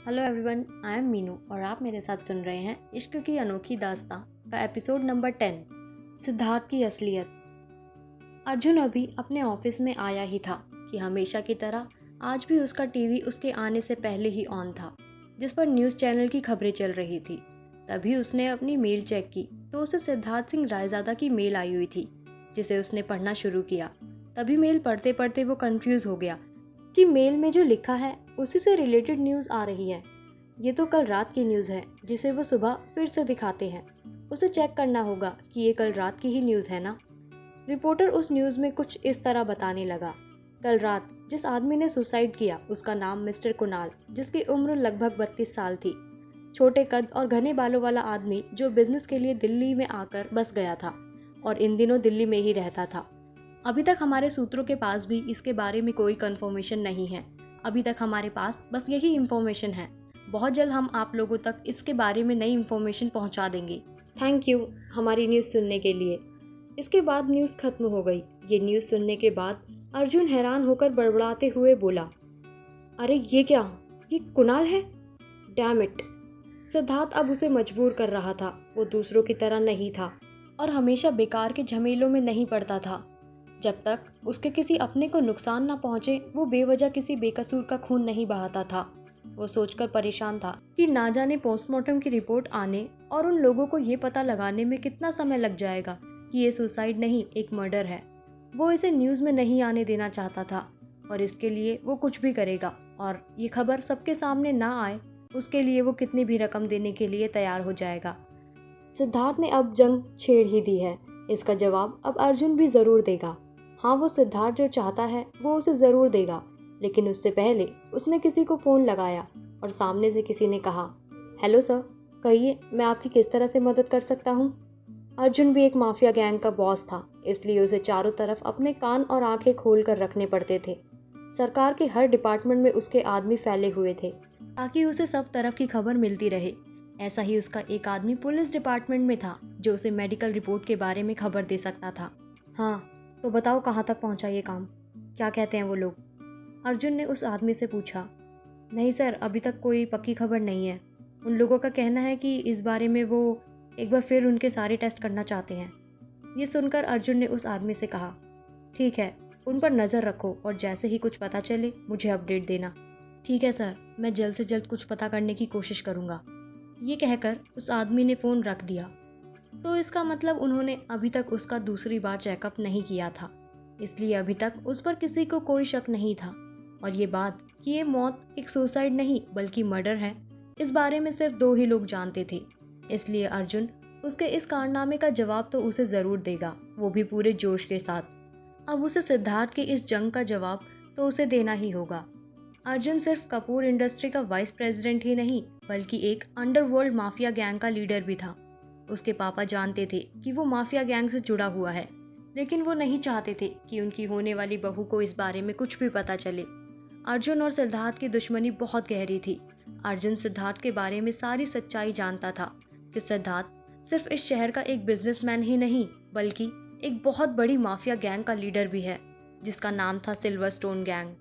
Hello everyone, I am Meenu और आप मेरे साथ सुन रहे हैं इश्क की अनोखी दास्तां का एपिसोड नंबर 10, सिद्धार्थ की असलियत। अर्जुन अभी अपने ऑफिस में आया ही था कि हमेशा की तरह आज भी उसका टीवी उसके आने से पहले ही ऑन था, जिस पर न्यूज़ चैनल की खबरें चल रही थी। तभी उसने अपनी मेल चेक की तो उसे सिद्धार्थ सिंह रायजादा की मेल आई हुई थी, जिसे उसने पढ़ना शुरू किया। तभी मेल पढ़ते पढ़ते वो कंफ्यूज हो गया कि मेल में जो लिखा है उसी से रिलेटेड न्यूज़ आ रही है। ये तो कल रात की न्यूज़ है जिसे वो सुबह फिर से दिखाते हैं। उसे चेक करना होगा कि ये कल रात की ही न्यूज़ है ना। रिपोर्टर उस न्यूज़ में कुछ इस तरह बताने लगा। कल रात जिस आदमी ने सुसाइड किया उसका नाम मिस्टर कुणाल, जिसकी उम्र लगभग 32 साल थी। छोटे कद और घने बालों वाला आदमी जो बिजनेस के लिए दिल्ली में आकर बस गया था और इन दिनों दिल्ली में ही रहता था। अभी तक हमारे सूत्रों के पास भी इसके बारे में कोई कंफर्मेशन नहीं है। अभी तक हमारे पास बस यही इंफॉर्मेशन है। बहुत जल्द हम आप लोगों तक इसके बारे में नई इंफॉर्मेशन पहुंचा देंगे। थैंक यू हमारी न्यूज़ सुनने के लिए। इसके बाद न्यूज़ खत्म हो गई। ये न्यूज़ सुनने के बाद अर्जुन हैरान होकर बड़बड़ाते हुए बोला, अरे ये क्या, ये कुणाल है? Damn it. सिद्धार्थ अब उसे मजबूर कर रहा था। वो दूसरों की तरह नहीं था और हमेशा बेकार के झमेलों में नहीं पड़ता था। जब तक उसके किसी अपने को नुकसान ना पहुंचे वो बेवजह किसी बेकसूर का खून नहीं बहाता था। वो सोचकर परेशान था कि ना जाने पोस्टमार्टम की रिपोर्ट आने और उन लोगों को ये पता लगाने में कितना समय लग जाएगा कि ये सुसाइड नहीं एक मर्डर है। वो इसे न्यूज़ में नहीं आने देना चाहता था और इसके लिए वो कुछ भी करेगा, और ये खबर सबके सामने ना आए उसके लिए वो कितनी भी रकम देने के लिए तैयार हो जाएगा। सिद्धार्थ ने अब जंग छेड़ ही दी है। इसका जवाब अब अर्जुन भी ज़रूर देगा। हाँ, वो सिद्धार्थ जो चाहता है वो उसे ज़रूर देगा, लेकिन उससे पहले उसने किसी को फ़ोन लगाया और सामने से किसी ने कहा, हेलो सर, कहिए मैं आपकी किस तरह से मदद कर सकता हूँ। अर्जुन भी एक माफिया गैंग का बॉस था, इसलिए उसे चारों तरफ अपने कान और आंखें खोल कर रखने पड़ते थे। सरकार के हर डिपार्टमेंट में उसके आदमी फैले हुए थे ताकि उसे सब तरफ की खबर मिलती रहे। ऐसा ही उसका एक आदमी पुलिस डिपार्टमेंट में था जो उसे मेडिकल रिपोर्ट के बारे में खबर दे सकता था। हाँ, तो बताओ कहाँ तक पहुँचा ये काम, क्या कहते हैं वो लोग? अर्जुन ने उस आदमी से पूछा। नहीं सर, अभी तक कोई पक्की खबर नहीं है। उन लोगों का कहना है कि इस बारे में वो एक बार फिर उनके सारे टेस्ट करना चाहते हैं। ये सुनकर अर्जुन ने उस आदमी से कहा, ठीक है, उन पर नज़र रखो और जैसे ही कुछ पता चले मुझे अपडेट देना। ठीक है सर, मैं जल्द से जल्द कुछ पता करने की कोशिश करूँगा। ये कहकर उस आदमी ने फ़ोन रख दिया। तो इसका मतलब उन्होंने अभी तक उसका दूसरी बार चेकअप नहीं किया था, इसलिए अभी तक उस पर किसी को कोई शक नहीं था। और ये बात कि ये मौत एक सुसाइड नहीं बल्कि मर्डर है, इस बारे में सिर्फ दो ही लोग जानते थे। इसलिए अर्जुन उसके इस कारनामे का जवाब तो उसे ज़रूर देगा, वो भी पूरे जोश के साथ। अब उसे सिद्धार्थ की इस जंग का जवाब तो उसे देना ही होगा। अर्जुन सिर्फ कपूर इंडस्ट्री का वाइस प्रेसिडेंट ही नहीं बल्कि एक अंडरवर्ल्ड माफिया गैंग का लीडर भी था। उसके पापा जानते थे कि वो माफिया गैंग से जुड़ा हुआ है, लेकिन वो नहीं चाहते थे कि उनकी होने वाली बहू को इस बारे में कुछ भी पता चले। अर्जुन और सिद्धार्थ की दुश्मनी बहुत गहरी थी। अर्जुन सिद्धार्थ के बारे में सारी सच्चाई जानता था कि सिद्धार्थ सिर्फ इस शहर का एक बिजनेसमैन ही नहीं बल्कि एक बहुत बड़ी माफिया गैंग का लीडर भी है, जिसका नाम था सिल्वर स्टोन गैंग,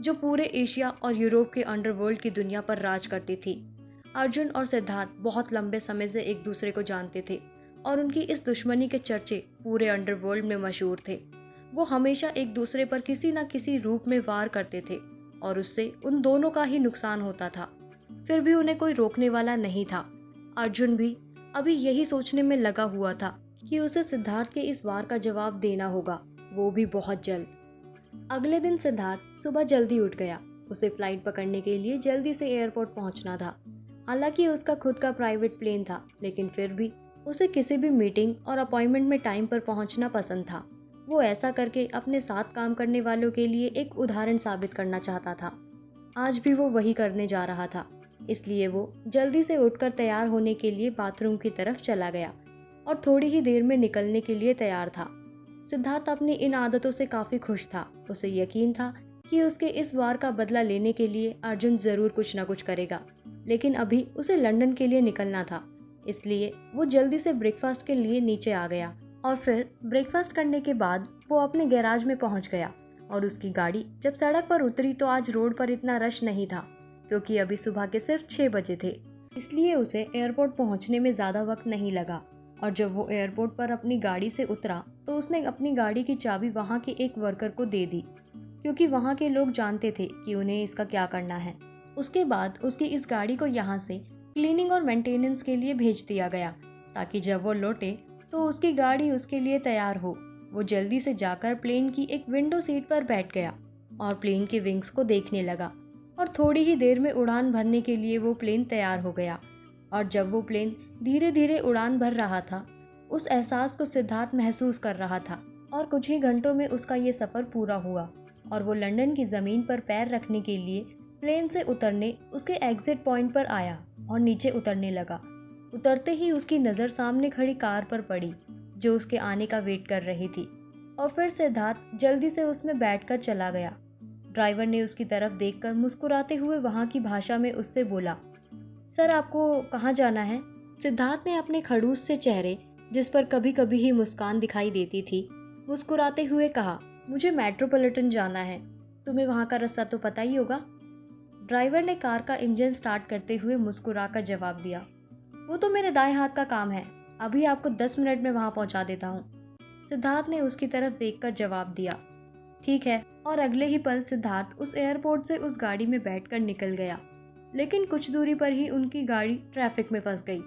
जो पूरे एशिया और यूरोप के अंडरवर्ल्ड की दुनिया पर राज करती थी। अर्जुन और सिद्धार्थ बहुत लंबे समय से एक दूसरे को जानते थे और उनकी इस दुश्मनी के चर्चे पूरे अंडरवर्ल्ड में मशहूर थे। वो हमेशा एक दूसरे पर किसी न किसी रूप में वार करते थे और उससे उन दोनों का ही नुकसान होता था। फिर भी उन्हें कोई रोकने वाला नहीं था। अर्जुन भी अभी यही सोचने में लगा हुआ था कि उसे सिद्धार्थ के इस वार का जवाब देना होगा, वो भी बहुत जल्द। अगले दिन सिद्धार्थ सुबह जल्दी उठ गया। उसे फ्लाइट पकड़ने के लिए जल्दी से एयरपोर्ट पहुंचना था। हालांकि उसका खुद का प्राइवेट प्लेन था, लेकिन फिर भी उसे किसी भी मीटिंग और अपॉइंटमेंट में टाइम पर पहुंचना पसंद था। वो ऐसा करके अपने साथ काम करने वालों के लिए एक उदाहरण साबित करना चाहता था। आज भी वो वही करने जा रहा था, इसलिए वो जल्दी से उठकर तैयार होने के लिए बाथरूम की तरफ चला गया और थोड़ी ही देर में निकलने के लिए तैयार था। सिद्धार्थ अपनी इन आदतों से काफी खुश था। उसे यकीन था कि उसके इस वार का बदला लेने के लिए अर्जुन जरूर कुछ न कुछ करेगा, लेकिन अभी उसे लंदन के लिए निकलना था, इसलिए वो जल्दी से ब्रेकफास्ट के लिए नीचे आ गया और फिर ब्रेकफास्ट करने के बाद वो अपने गैराज में पहुंच गया। और उसकी गाड़ी जब सड़क पर उतरी तो आज रोड पर इतना रश नहीं था, क्योंकि अभी सुबह के सिर्फ 6 बजे थे, इसलिए उसे एयरपोर्ट पहुंचने में ज़्यादा वक्त नहीं लगा। और जब वो एयरपोर्ट पर अपनी गाड़ी से उतरा तो उसने अपनी गाड़ी की चाबी वहाँ के एक वर्कर को दे दी, क्योंकि वहाँ के लोग जानते थे कि उन्हें इसका क्या करना है। उसके बाद उसकी इस गाड़ी को यहाँ से क्लीनिंग और मेंटेनेंस के लिए भेज दिया गया, ताकि जब वो लौटे तो उसकी गाड़ी उसके लिए तैयार हो। वो जल्दी से जाकर प्लेन की एक विंडो सीट पर बैठ गया और प्लेन के विंग्स को देखने लगा, और थोड़ी ही देर में उड़ान भरने के लिए वो प्लेन तैयार हो गया। और जब वो प्लेन धीरे धीरे उड़ान भर रहा था, उस एहसास को सिद्धार्थ महसूस कर रहा था। और कुछ ही घंटों में उसका ये सफ़र पूरा हुआ और वो लंदन की ज़मीन पर पैर रखने के लिए प्लेन से उतरने उसके एग्जिट पॉइंट पर आया और नीचे उतरने लगा। उतरते ही उसकी नज़र सामने खड़ी कार पर पड़ी, जो उसके आने का वेट कर रही थी। और फिर सिद्धार्थ जल्दी से उसमें बैठकर चला गया। ड्राइवर ने उसकी तरफ देखकर मुस्कुराते हुए वहाँ की भाषा में उससे बोला, सर आपको कहाँ जाना है? सिद्धार्थ ने अपने खड़ूस से चेहरे, जिस पर कभी कभी ही मुस्कान दिखाई देती थी, मुस्कुराते हुए कहा, मुझे मेट्रोपॉलिटन जाना है। तुम्हें वहाँ का रास्ता तो पता ही होगा। ड्राइवर ने कार का इंजन स्टार्ट करते हुए मुस्कुराकर जवाब दिया, वो तो मेरे दाएं हाथ का काम है, अभी आपको 10 मिनट में वहाँ पहुँचा देता हूँ। सिद्धार्थ ने उसकी तरफ देखकर जवाब दिया, ठीक है। और अगले ही पल सिद्धार्थ उस एयरपोर्ट से उस गाड़ी में बैठकर निकल गया। लेकिन कुछ दूरी पर ही उनकी गाड़ी ट्रैफिक में फंस गई।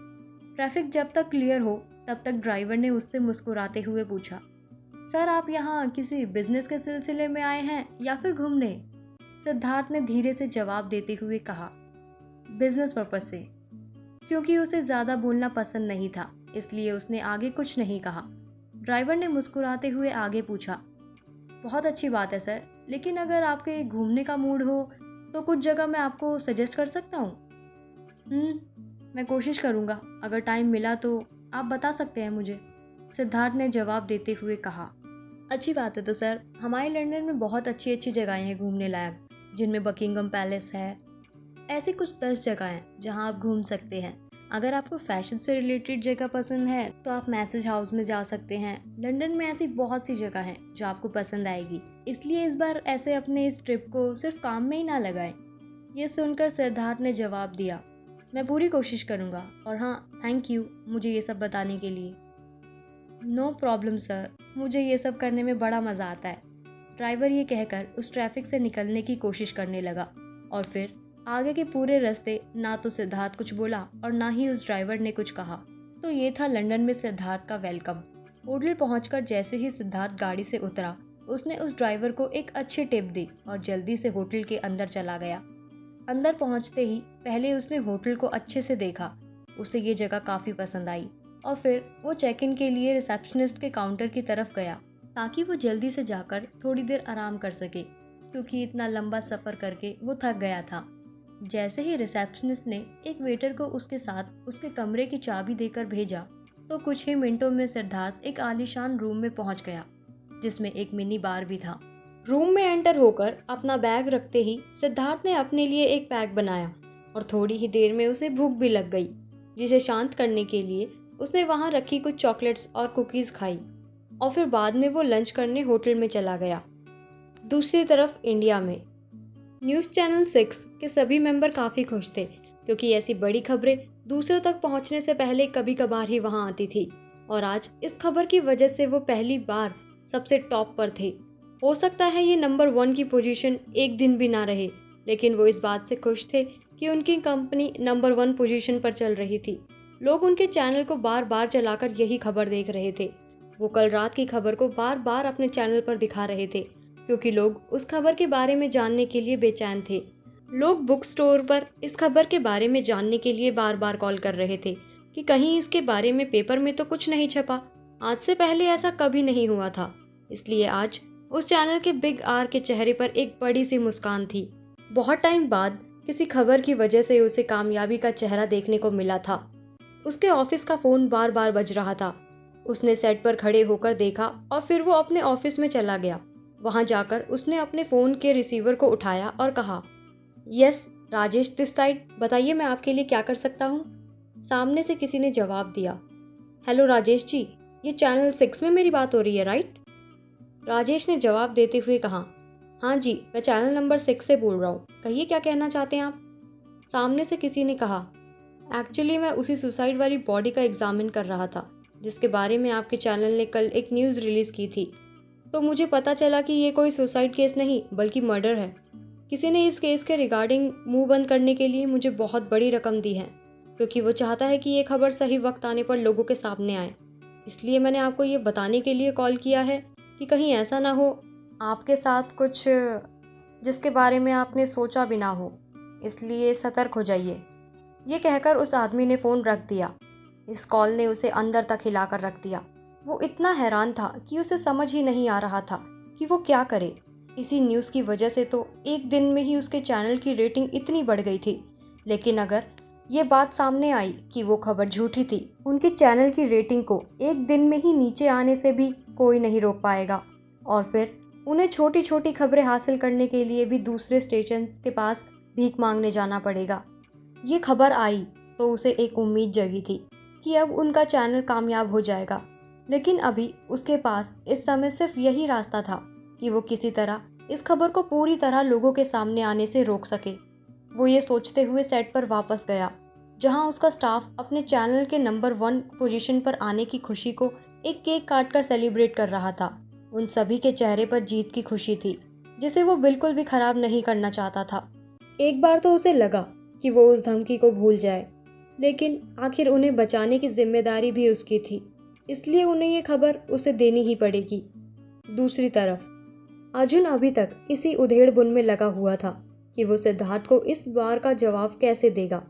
ट्रैफिक जब तक क्लियर हो तब तक ड्राइवर ने उससे मुस्कुराते हुए पूछा, सर आप यहाँ किसी बिजनेस के सिलसिले में आए हैं या फिर घूमने? सिद्धार्थ ने धीरे से जवाब देते हुए कहा, बिजनेस पर्पस से। क्योंकि उसे ज़्यादा बोलना पसंद नहीं था, इसलिए उसने आगे कुछ नहीं कहा। ड्राइवर ने मुस्कुराते हुए आगे पूछा, बहुत अच्छी बात है सर, लेकिन अगर आपके घूमने का मूड हो तो कुछ जगह मैं आपको सजेस्ट कर सकता हूँ। मैं कोशिश करूँगा, अगर टाइम मिला तो आप बता सकते हैं मुझे, सिद्धार्थ ने जवाब देते हुए कहा। अच्छी बात है तो सर, हमारे लंदन में बहुत अच्छी अच्छी जगहें हैं घूमने लायक, जिनमें बकिंगम पैलेस है। ऐसी कुछ 10 जगह हैं जहां आप घूम सकते हैं। अगर आपको फैशन से रिलेटेड जगह पसंद है तो आप मैसेज हाउस में जा सकते हैं। लंदन में ऐसी बहुत सी जगह हैं जो आपको पसंद आएगी, इसलिए इस बार ऐसे अपने इस ट्रिप को सिर्फ काम में ही ना लगाएं। ये सुनकर सिद्धार्थ ने जवाब दिया, मैं पूरी कोशिश करूँगा, और हाँ, थैंक यू मुझे ये सब बताने के लिए। नो प्रॉब्लम सर, मुझे ये सब करने में बड़ा मज़ा आता है। ड्राइवर ये कहकर उस ट्रैफिक से निकलने की कोशिश करने लगा। और फिर आगे के पूरे रास्ते ना तो सिद्धार्थ कुछ बोला और ना ही उस ड्राइवर ने कुछ कहा। तो ये था लंदन में सिद्धार्थ का वेलकम। होटल पहुंचकर जैसे ही सिद्धार्थ गाड़ी से उतरा, उसने उस ड्राइवर को एक अच्छी टिप दी और जल्दी से होटल के अंदर चला गया। अंदर पहुंचते ही पहले उसने होटल को अच्छे से देखा। उसे ये जगह काफ़ी पसंद आई और फिर वो चेक इन के लिए रिसेप्शनिस्ट के काउंटर की तरफ गया, ताकि वो जल्दी से जाकर थोड़ी देर आराम कर सके, क्योंकि इतना लंबा सफ़र करके वो थक गया था। जैसे ही रिसेप्शनिस्ट ने एक वेटर को उसके साथ उसके कमरे की चाबी देकर भेजा, तो कुछ ही मिनटों में सिद्धार्थ एक आलीशान रूम में पहुंच गया, जिसमें एक मिनी बार भी था। रूम में एंटर होकर अपना बैग रखते ही सिद्धार्थ ने अपने लिए एक पैक बनाया और थोड़ी ही देर में उसे भूख भी लग गई, जिसे शांत करने के लिए उसने वहां रखी कुछ चॉकलेट्स और कुकीज़ खाई और फिर बाद में वो लंच करने होटल में चला गया। दूसरी तरफ इंडिया में न्यूज़ चैनल 6 के सभी मेंबर काफ़ी खुश थे, क्योंकि ऐसी बड़ी खबरें दूसरों तक पहुंचने से पहले कभी कभार ही वहां आती थी, और आज इस खबर की वजह से वो पहली बार सबसे टॉप पर थे। हो सकता है ये नंबर 1 की पोजीशन एक दिन भी ना रहे, लेकिन वो इस बात से खुश थे कि उनकी कंपनी नंबर 1 पोजीशन पर चल रही थी। लोग उनके चैनल को बार बार चलाकर यही खबर देख रहे थे। वो कल रात की खबर को बार बार अपने चैनल पर दिखा रहे थे, क्योंकि लोग उस खबर के बारे में जानने के लिए बेचैन थे। लोग बुक स्टोर पर इस खबर के बारे में जानने के लिए बार बार कॉल कर रहे थे कि कहीं इसके बारे में पेपर में तो कुछ नहीं छपा। आज से पहले ऐसा कभी नहीं हुआ था, इसलिए आज उस चैनल के बिग आर के चेहरे पर एक बड़ी सी मुस्कान थी। बहुत टाइम बाद किसी खबर की वजह से उसे कामयाबी का चेहरा देखने को मिला था। उसके ऑफिस का फ़ोन बार बार बज रहा था। उसने सेट पर खड़े होकर देखा और फिर वो अपने ऑफिस में चला गया। वहां जाकर उसने अपने फ़ोन के रिसीवर को उठाया और कहा, यस राजेश दिस साइड, बताइए मैं आपके लिए क्या कर सकता हूँ। सामने से किसी ने जवाब दिया, हेलो राजेश जी, ये चैनल 6 में मेरी बात हो रही है राइट? राजेश ने जवाब देते हुए कहा, हाँ जी, मैं चैनल नंबर 6 से बोल रहा हूँ, कहिए क्या कहना चाहते हैं आप। सामने से किसी ने कहा, एक्चुअली मैं उसी सुसाइड वाली बॉडी का एग्जामिन कर रहा था जिसके बारे में आपके चैनल ने कल एक न्यूज़ रिलीज़ की थी। तो मुझे पता चला कि ये कोई सुसाइड केस नहीं बल्कि मर्डर है। किसी ने इस केस के रिगार्डिंग मुंह बंद करने के लिए मुझे बहुत बड़ी रकम दी है, क्योंकि वो चाहता है कि ये खबर सही वक्त आने पर लोगों के सामने आए। इसलिए मैंने आपको ये बताने के लिए कॉल किया है कि कहीं ऐसा ना हो आपके साथ कुछ जिसके बारे में आपने सोचा भी ना हो, इसलिए सतर्क हो जाइए। ये कहकर उस आदमी ने फ़ोन रख दिया। इस कॉल ने उसे अंदर तक हिलाकर रख दिया। वो इतना हैरान था कि उसे समझ ही नहीं आ रहा था कि वो क्या करे। इसी न्यूज़ की वजह से तो एक दिन में ही उसके चैनल की रेटिंग इतनी बढ़ गई थी। लेकिन अगर ये बात सामने आई कि वो खबर झूठी थी, उनके चैनल की रेटिंग को एक दिन में ही नीचे आने से भी कोई नहीं रोक पाएगा। और फिर उन्हें छोटी छोटी खबरें हासिल करने के लिए भी दूसरे स्टेशन के पास भीख मांगने जाना पड़ेगा। ये खबर आई तो उसे एक उम्मीद जगी थी कि अब उनका चैनल कामयाब हो जाएगा। लेकिन अभी उसके पास इस समय सिर्फ यही रास्ता था कि वो किसी तरह इस खबर को पूरी तरह लोगों के सामने आने से रोक सके। वो ये सोचते हुए सेट पर वापस गया, जहां उसका स्टाफ अपने चैनल के नंबर 1 पोजीशन पर आने की खुशी को एक केक काटकर सेलिब्रेट कर रहा था। उन सभी के चेहरे पर जीत की खुशी थी, जिसे वो बिल्कुल भी खराब नहीं करना चाहता था। एक बार तो उसे लगा कि वो उस धमकी को भूल जाए, लेकिन आखिर उन्हें बचाने की जिम्मेदारी भी उसकी थी, इसलिए उन्हें ये खबर उसे देनी ही पड़ेगी। दूसरी तरफ अर्जुन अभी तक इसी उधेड़-बुन में लगा हुआ था कि वो सिद्धार्थ को इस बार का जवाब कैसे देगा।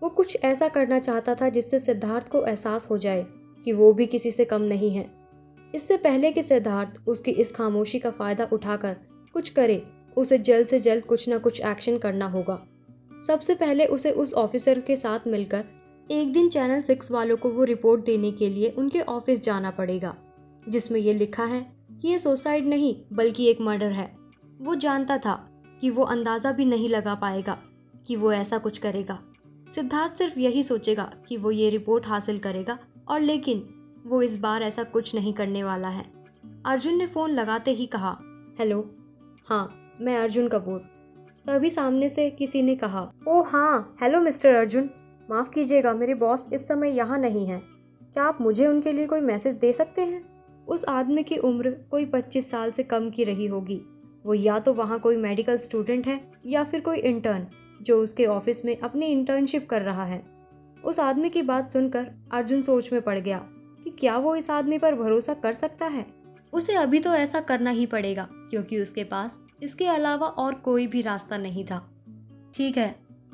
वो कुछ ऐसा करना चाहता था जिससे सिद्धार्थ को एहसास हो जाए कि वो भी किसी से कम नहीं है। इससे पहले कि सिद्धार्थ उसकी इस खामोशी का फायदा उठाकर कुछ करे, उसे जल्द से जल्द कुछ न कुछ एक्शन करना होगा। सबसे पहले उसे उस ऑफिसर के साथ मिलकर एक दिन चैनल 6 वालों को वो रिपोर्ट देने के लिए उनके ऑफिस जाना पड़ेगा, जिसमें ये लिखा है कि ये सुसाइड नहीं बल्कि एक मर्डर है। वो जानता था कि वो अंदाजा भी नहीं लगा पाएगा कि वो ऐसा कुछ करेगा। सिद्धार्थ सिर्फ यही सोचेगा कि वो ये रिपोर्ट हासिल करेगा, और लेकिन वो इस बार ऐसा कुछ नहीं करने वाला है। अर्जुन ने फ़ोन लगाते ही कहा, हेलो। हाँ, मैं अर्जुन कपूर। तभी सामने से किसी ने कहा, ओह हाँ, हेलो मिस्टर अर्जुन। माफ़ कीजिएगा, मेरे बॉस इस समय यहाँ नहीं हैं। क्या आप मुझे उनके लिए कोई मैसेज दे सकते हैं? उस आदमी की उम्र कोई 25 साल से कम की रही होगी। वो या तो वहाँ कोई मेडिकल स्टूडेंट है या फिर कोई इंटर्न जो उसके ऑफिस में अपनी इंटर्नशिप कर रहा है। उस आदमी की बात सुनकर अर्जुन सोच में पड़ गया कि क्या वो इस आदमी पर भरोसा कर सकता है। उसे अभी तो ऐसा करना ही पड़ेगा, क्योंकि उसके पास इसके अलावा और कोई भी रास्ता नहीं था। ठीक है,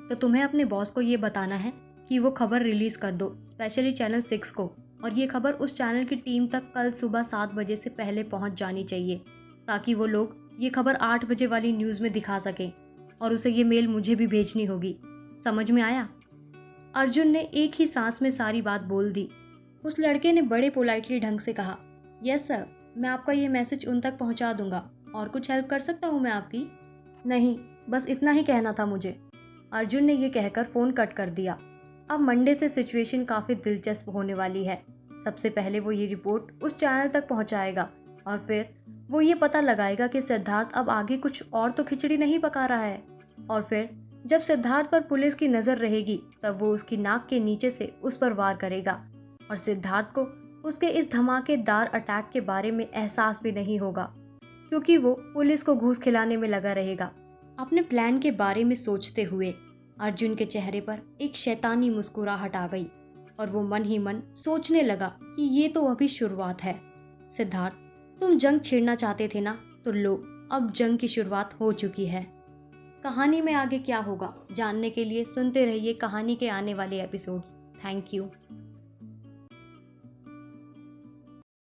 तो तुम्हें अपने बॉस को ये बताना है कि वो खबर रिलीज कर दो, स्पेशली चैनल 6 को, और ये खबर उस चैनल की टीम तक कल सुबह 7 बजे से पहले पहुंच जानी चाहिए, ताकि वो लोग ये खबर 8 बजे वाली न्यूज़ में दिखा सकें। और उसे ये मेल मुझे भी भेजनी होगी। समझ में आया? अर्जुन ने एक ही सांस में सारी बात बोल दी। उस लड़के ने बड़े पोलाइटली ढंग से कहा, यस सर, मैं आपका ये मैसेज उन तक पहुंचा दूंगा। और कुछ हेल्प कर सकता हूँ मैं आपकी? नहीं, बस इतना ही कहना था मुझे। अर्जुन ने ये कहकर फ़ोन कट कर दिया। अब मंडे से सिचुएशन काफ़ी दिलचस्प होने वाली है। सबसे पहले वो ये रिपोर्ट उस चैनल तक पहुंचाएगा, और फिर वो ये पता लगाएगा कि सिद्धार्थ अब आगे कुछ और तो खिचड़ी नहीं पका रहा है। और फिर जब सिद्धार्थ पर पुलिस की नज़र रहेगी, तब वो उसकी नाक के नीचे से उस पर वार करेगा, और सिद्धार्थ को उसके इस धमाकेदार अटैक के बारे में एहसास भी नहीं होगा, क्योंकि वो पुलिस को घूस खिलाने में लगा रहेगा। अपने प्लान के बारे में सोचते हुए अर्जुन के चेहरे पर एक शैतानी मुस्कुराहट आ गई, और वो मन ही मन सोचने लगा कि ये तो अभी शुरुआत है। सिद्धार्थ, तुम जंग छेड़ना चाहते थे ना, तो लो, अब जंग की शुरुआत हो चुकी है। कहानी में आगे क्या होगा जानने के लिए सुनते रहिए कहानी के आने वाले एपिसोड्स। Thank you.